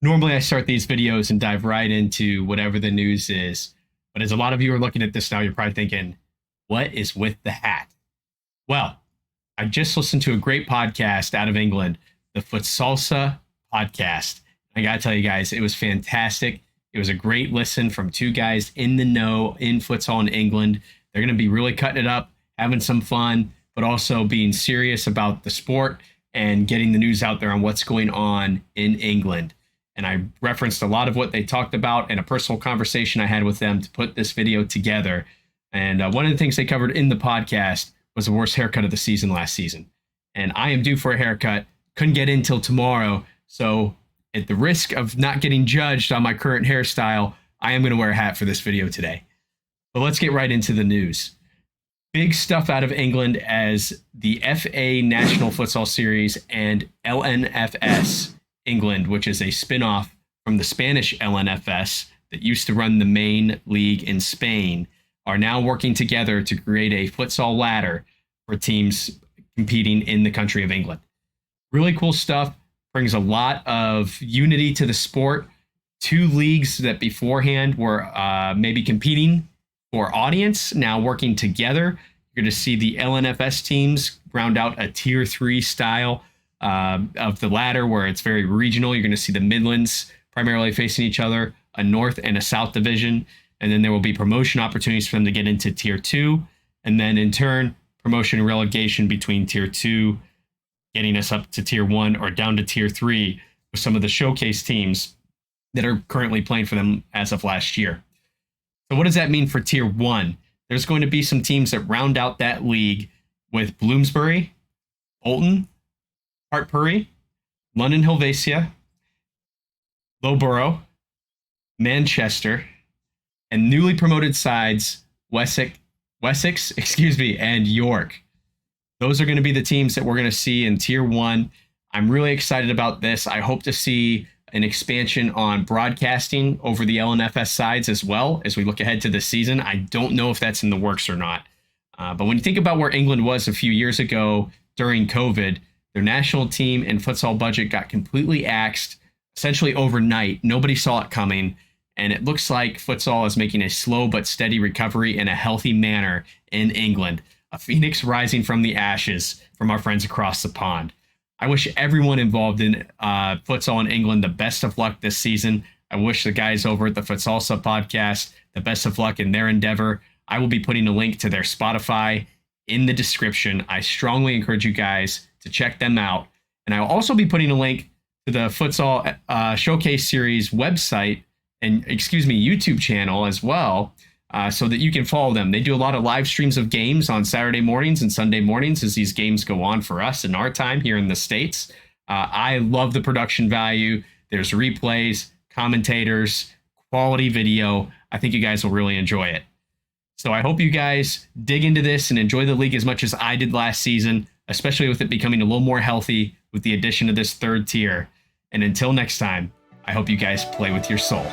Normally I start these videos and dive right into whatever the news is. But as a lot of you are looking at this now, you're probably thinking, what is with the hat? Well, I just listened to a great podcast out of England, the Futsalsa Podcast. I got to tell you guys, it was fantastic. It was a great listen from two guys in the know in futsal in England. They're going to be really cutting it up, having some fun, but also being serious about the sport and getting the news out there on what's going on in England. And I referenced a lot of what they talked about in a personal conversation I had with them to put this video together. And one of the things they covered in the podcast was the worst haircut of the season last season. And I am due for a haircut. Couldn't get in till tomorrow. So at the risk of not getting judged on my current hairstyle, I am going to wear a hat for this video today. But let's get right into the news. Big stuff out of England as the FA National Futsal Series and LNFS England, which is a spin-off from the Spanish LNFS that used to run the main league in Spain, are now working together to create a futsal ladder for teams competing in the country of England. Really cool stuff. Brings a lot of unity to the sport. Two leagues that beforehand were maybe competing for audience, now working together. You're going to see the LNFS teams round out a tier 3 style of the ladder where it's very regional. You're going to see the Midlands primarily facing each other, a North and a South division. And then there will be promotion opportunities for them to get into tier 2. And then in turn, promotion and relegation between tier 2, getting us up to tier 1 or down to tier 3 with some of the showcase teams that are currently playing for them as of last year. So what does that mean for tier 1? There's going to be some teams that round out that league with Bloomsbury, Bolton, Hartpury, London Helvetia, Loughborough, Manchester, and newly promoted sides Wessex, and York. Those are going to be the teams that we're going to see in tier 1. I'm really excited about this. I hope to see an expansion on broadcasting over the LNFS sides as well as we look ahead to this season. I don't know if that's in the works or not. But when you think about where England was a few years ago during COVID, their national team and futsal budget got completely axed essentially overnight. Nobody saw it coming. And it looks like futsal is making a slow but steady recovery in a healthy manner in England. A phoenix rising from the ashes from our friends across the pond. I wish everyone involved in futsal in England the best of luck this season. I wish the guys over at the Futsalsa Podcast the best of luck in their endeavor. I will be putting a link to their Spotify in the description. I strongly encourage you guys to check them out. And I will also be putting a link to the Futsal Showcase Series website and, YouTube channel as well, so that you can follow them. They do a lot of live streams of games on Saturday mornings and Sunday mornings as these games go on for us in our time here in the States. I love the production value. There's replays, commentators, quality video. I think you guys will really enjoy it. So I hope you guys dig into this and enjoy the league as much as I did last season, especially with it becoming a little more healthy with the addition of this third tier. And until next time, I hope you guys play with your soul.